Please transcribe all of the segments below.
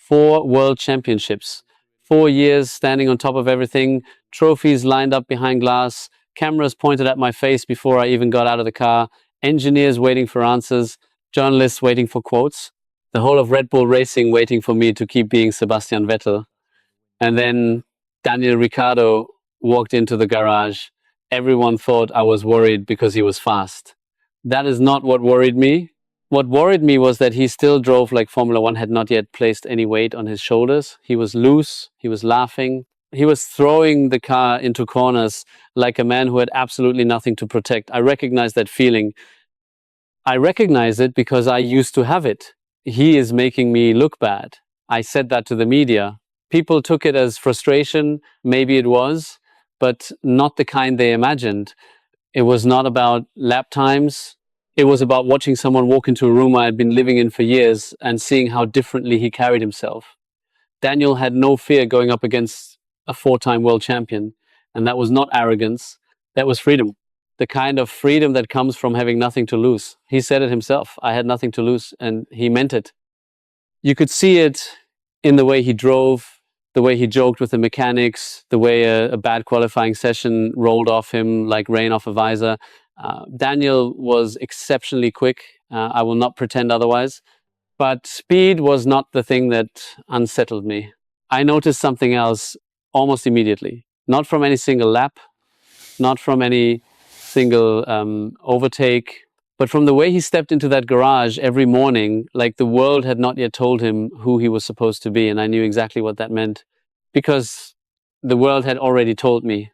4 world championships, 4 years standing on top of everything, trophies lined up behind glass, cameras pointed at my face before I even got out of the car, engineers waiting for answers, journalists waiting for quotes, the whole of Red Bull Racing waiting for me to keep being Sebastian Vettel. And then Daniel Ricciardo walked into the garage. Everyone thought I was worried because he was fast. That is not what worried me. What worried me was that he still drove like Formula One had not yet placed any weight on his shoulders. He was loose, he was laughing, he was throwing the car into corners like a man who had absolutely nothing to protect. I recognize that feeling. I recognize it because I used to have it. He is making me look bad. I said that to the media. People took it as frustration, maybe it was, but not the kind they imagined. It was not about lap times. It was about watching someone walk into a room I had been living in for years and seeing how differently he carried himself. Daniel had no fear going up against a 4-time world champion, and that was not arrogance, that was freedom. The kind of freedom that comes from having nothing to lose. He said it himself, I had nothing to lose, and he meant it. You could see it in the way he drove, the way he joked with the mechanics, the way a bad qualifying session rolled off him like rain off a visor. Daniel was exceptionally quick. I will not pretend otherwise. But speed was not the thing that unsettled me. I noticed something else almost immediately. Not from any single lap, not from any single overtake, but from the way he stepped into that garage every morning, like the world had not yet told him who he was supposed to be. And I knew exactly what that meant because the world had already told me.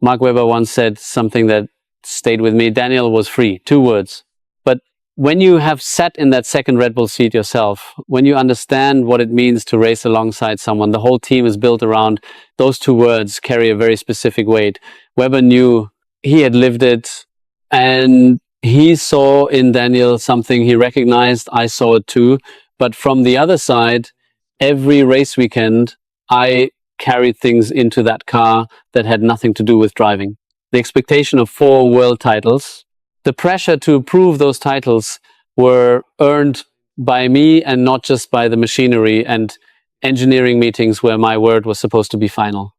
Mark Webber once said something that stayed with me. Daniel was free. 2 words. But when you have sat in that second Red Bull seat yourself, when you understand what it means to race alongside someone, the whole team is built around those 2 words carry a very specific weight. Webber knew, he had lived it, and he saw in Daniel something he recognized. I saw it too. But from the other side, every race weekend, I carried things into that car that had nothing to do with driving. The expectation of 4 world titles, the pressure to prove those titles were earned by me and not just by the machinery and engineering meetings where my word was supposed to be final.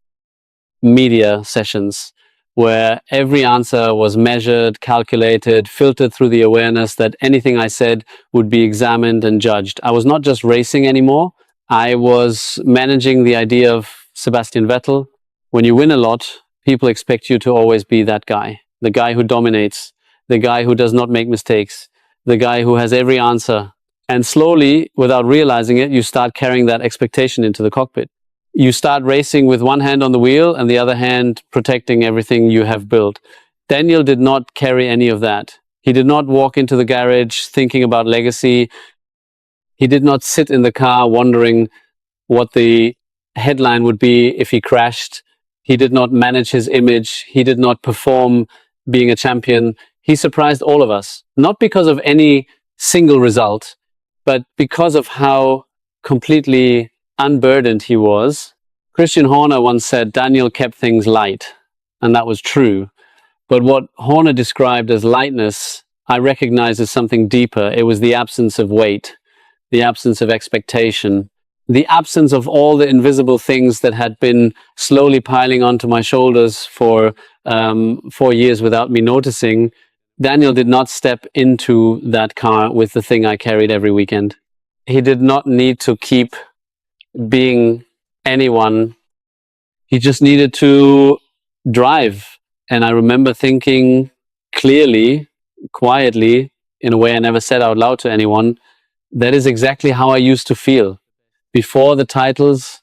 Media sessions where every answer was measured, calculated, filtered through the awareness that anything I said would be examined and judged. I was not just racing anymore. I was managing the idea of Sebastian Vettel. When you win a lot, people expect you to always be that guy, the guy who dominates, the guy who does not make mistakes, the guy who has every answer. And slowly, without realizing it, you start carrying that expectation into the cockpit. You start racing with one hand on the wheel and the other hand protecting everything you have built. Daniel did not carry any of that. He did not walk into the garage thinking about legacy. He did not sit in the car wondering what the headline would be if he crashed. He did not manage his image. He did not perform being a champion. He surprised all of us, not because of any single result, but because of how completely unburdened he was. Christian Horner once said Daniel kept things light, and that was true. But what Horner described as lightness, I recognize as something deeper. It was the absence of weight, the absence of expectation, the absence of all the invisible things that had been slowly piling onto my shoulders for 4 years without me noticing. Daniel did not step into that car with the thing I carried every weekend. He did not need to keep being anyone. He just needed to drive. And I remember thinking clearly, quietly, in a way I never said out loud to anyone, that is exactly how I used to feel. Before the titles,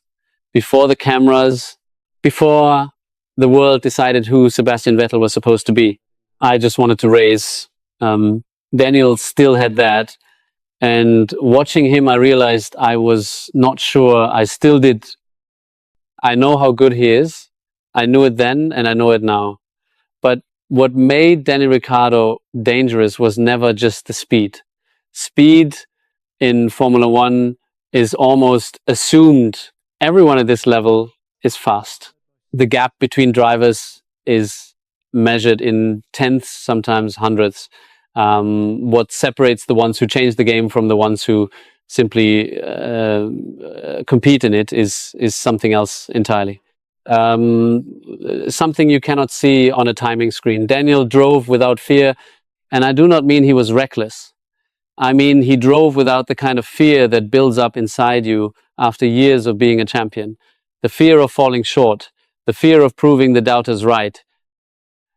before the cameras, before the world decided who Sebastian Vettel was supposed to be. I just wanted to race. Daniel still had that. And watching him, I realized I was not sure. I still did. I know how good he is. I knew it then and I know it now. But what made Daniel Ricciardo dangerous was never just the speed. Speed in Formula One is almost assumed. Everyone at this level is fast. The gap between drivers is measured in tenths, sometimes hundredths. What separates the ones who change the game from the ones who simply compete in it is something else entirely. Something you cannot see on a timing screen. Daniel drove without fear, and I do not mean he was reckless. I mean, he drove without the kind of fear that builds up inside you after years of being a champion. The fear of falling short, the fear of proving the doubters right,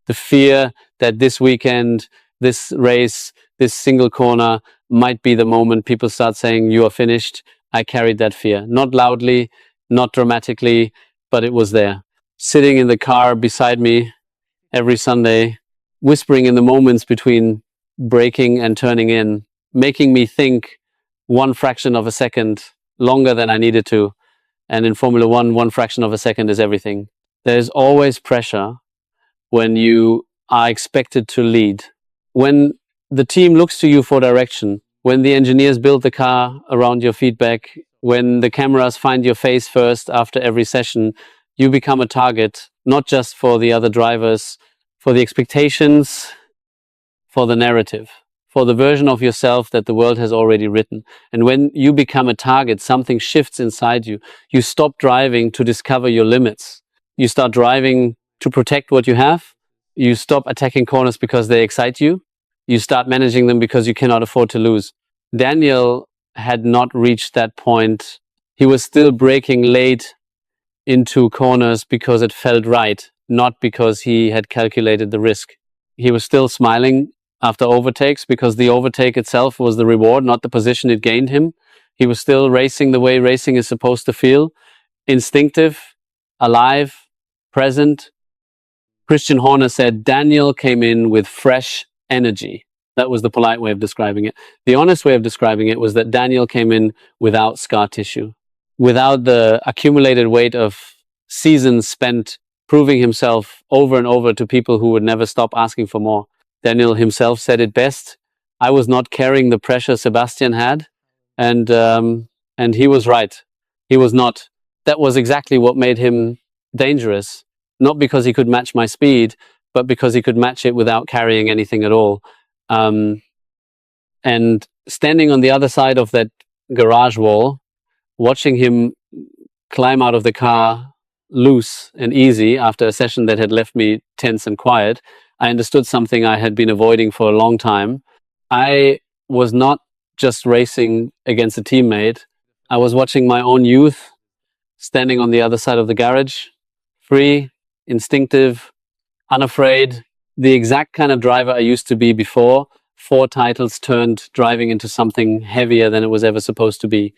the fear that this weekend, this race, this single corner might be the moment people start saying, you are finished. I carried that fear. Not loudly, not dramatically, but it was there. Sitting in the car beside me every Sunday, whispering in the moments between braking and turning in, making me think one fraction of a second longer than I needed to. And in Formula One fraction of a second is everything. There's always pressure when you are expected to lead. When the team looks to you for direction, when the engineers build the car around your feedback, when the cameras find your face first after every session, you become a target, not just for the other drivers, for the expectations, for the narrative, for the version of yourself that the world has already written. And when you become a target, something shifts inside you. You stop driving to discover your limits. You start driving to protect what you have. You stop attacking corners because they excite you. You start managing them because you cannot afford to lose. Daniel had not reached that point. He was still braking late into corners because it felt right, not because he had calculated the risk. He was still smiling after overtakes because the overtake itself was the reward, not the position it gained him. He was still racing the way racing is supposed to feel, instinctive, alive, present. Christian Horner said Daniel came in with fresh energy. That was the polite way of describing it. The honest way of describing it was that Daniel came in without scar tissue, without the accumulated weight of seasons spent proving himself over and over to people who would never stop asking for more. Daniel himself said it best. I was not carrying the pressure Sebastian had, and he was right. He was not. That was exactly what made him dangerous. Not because he could match my speed, but because he could match it without carrying anything at all. And standing on the other side of that garage wall, watching him climb out of the car loose and easy after a session that had left me tense and quiet, I understood something I had been avoiding for a long time. I was not just racing against a teammate. I was watching my own youth standing on the other side of the garage, free, instinctive, unafraid, the exact kind of driver I used to be before 4 titles turned driving into something heavier than it was ever supposed to be.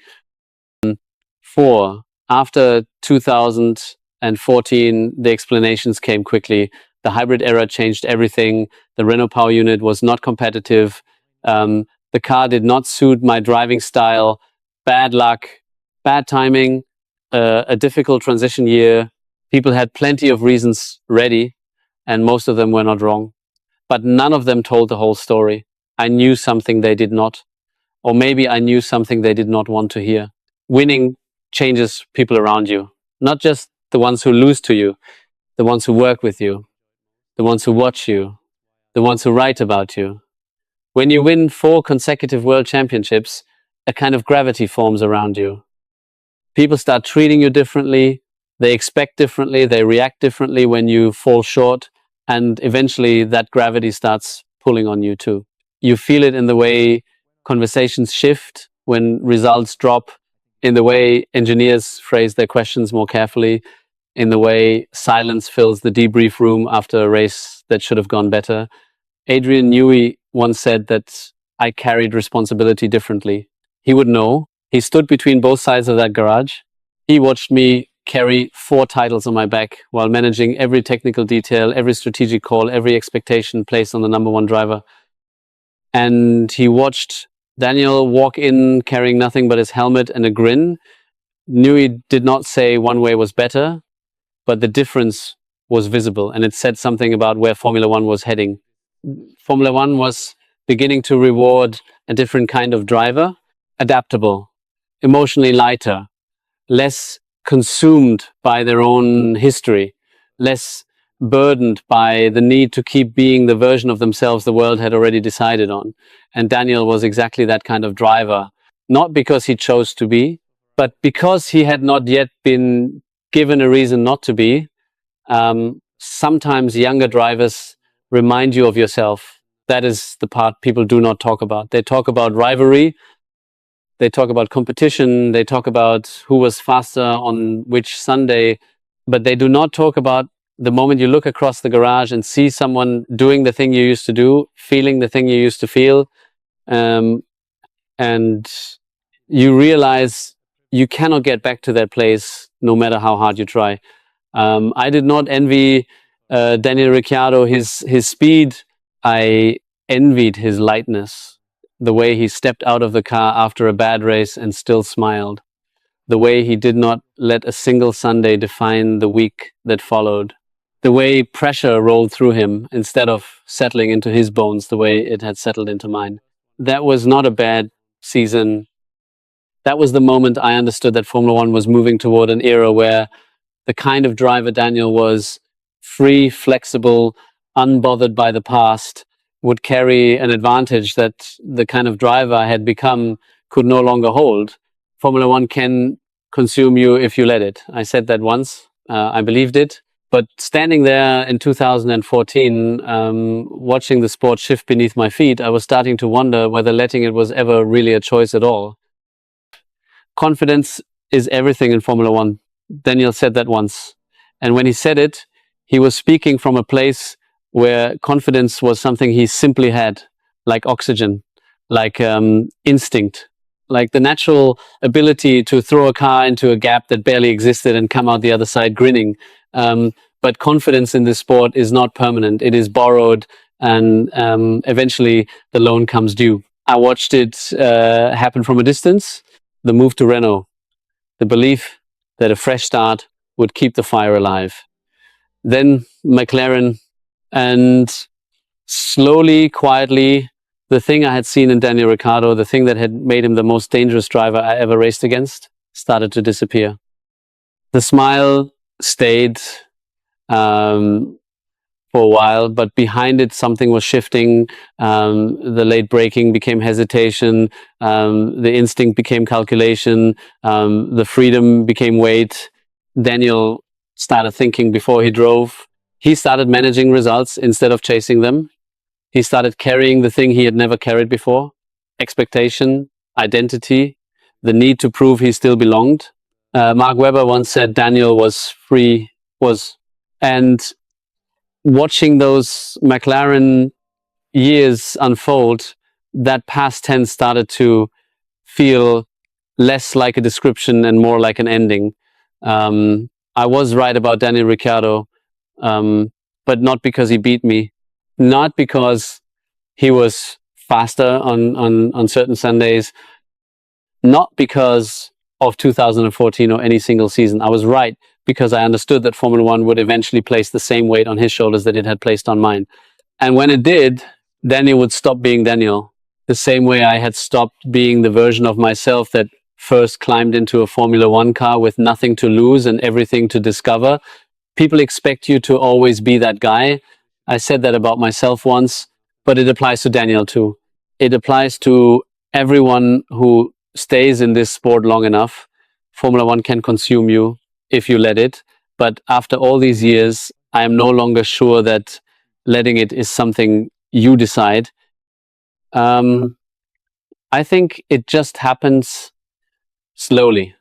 4. After 2014, the explanations came quickly. The hybrid era changed everything. The Renault power unit was not competitive. The car did not suit my driving style. Bad luck, bad timing, a difficult transition year. People had plenty of reasons ready, and most of them were not wrong. But none of them told the whole story. I knew something they did not. Or maybe I knew something they did not want to hear. Winning changes people around you, not just the ones who lose to you, the ones who work with you, the ones who watch you, the ones who write about you. When you win 4 consecutive world championships, a kind of gravity forms around you. People start treating you differently, they expect differently, they react differently when you fall short, and eventually that gravity starts pulling on you too. You feel it in the way conversations shift when results drop, in the way engineers phrase their questions more carefully, in the way silence fills the debrief room after a race that should have gone better. Adrian Newey once said that I carried responsibility differently. He would know. He stood between both sides of that garage. He watched me carry 4 titles on my back while managing every technical detail, every strategic call, every expectation placed on the number 1 driver. And he watched Daniel walk in carrying nothing but his helmet and a grin. Newey did not say one way was better, but the difference was visible, and it said something about where Formula One was heading. Formula One was beginning to reward a different kind of driver, adaptable, emotionally lighter, less consumed by their own history, less burdened by the need to keep being the version of themselves the world had already decided on. And Daniel was exactly that kind of driver. not because he chose to be, but because he had not yet been given a reason not to be. Sometimes younger drivers remind you of yourself. That is the part people do not talk about. They talk about rivalry, they talk about competition, they talk about who was faster on which Sunday, but they do not talk about the moment you look across the garage and see someone doing the thing you used to do, feeling the thing you used to feel, and you realize you cannot get back to that place no matter how hard you try. I did not envy Daniel Ricciardo his speed. I envied his lightness, the way he stepped out of the car after a bad race and still smiled, the way he did not let a single Sunday define the week that followed, the way pressure rolled through him instead of settling into his bones the way it had settled into mine. That was not a bad season. That was the moment I understood that Formula One was moving toward an era where the kind of driver Daniel was, free, flexible, unbothered by the past, would carry an advantage that the kind of driver I had become could no longer hold. Formula One can consume you if you let it. I said that once. I believed it. But standing there in 2014, watching the sport shift beneath my feet, I was starting to wonder whether letting it was ever really a choice at all. Confidence is everything in Formula One. Daniel said that once. And when he said it, he was speaking from a place where confidence was something he simply had, like oxygen, like instinct, like the natural ability to throw a car into a gap that barely existed and come out the other side grinning. But confidence in this sport is not permanent. It is borrowed, and eventually the loan comes due. I watched it happen from a distance. The move to Renault, the belief that a fresh start would keep the fire alive. Then McLaren, and slowly, quietly, the thing I had seen in Daniel Ricciardo, the thing that had made him the most dangerous driver I ever raced against, started to disappear. The smile stayed for a while, but behind it something was shifting. The late braking became hesitation, the instinct became calculation, the freedom became weight. Daniel started thinking before he drove. He started managing results instead of chasing them. He started carrying the thing he had never carried before: expectation, identity, the need to prove he still belonged. Mark Webber once said Daniel was free, and watching those McLaren years unfold, that past tense started to feel less like a description and more like an ending. I was right about Daniel Ricciardo, but not because he beat me, not because he was faster on certain Sundays, not because of 2014 or any single season. I was right because I understood that Formula One would eventually place the same weight on his shoulders that it had placed on mine. And when it did, Daniel would stop being Daniel, the same way I had stopped being the version of myself that first climbed into a Formula One car with nothing to lose and everything to discover. People expect you to always be that guy. I said that about myself once, but it applies to Daniel too. It applies to everyone who stays in this sport long enough. Formula One can consume you if you let it. But after all these years, I am no longer sure that letting it is something you decide. I think it just happens slowly,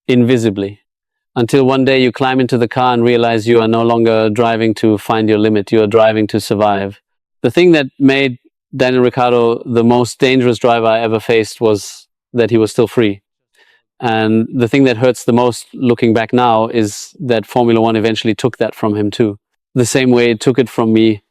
invisibly, until one day you climb into the car and realize you are no longer driving to find your limit. You are driving to survive. The thing that made Daniel Ricciardo the most dangerous driver I ever faced was that he was still free. And the thing that hurts the most looking back now is that Formula One eventually took that from him too. The same way it took it from me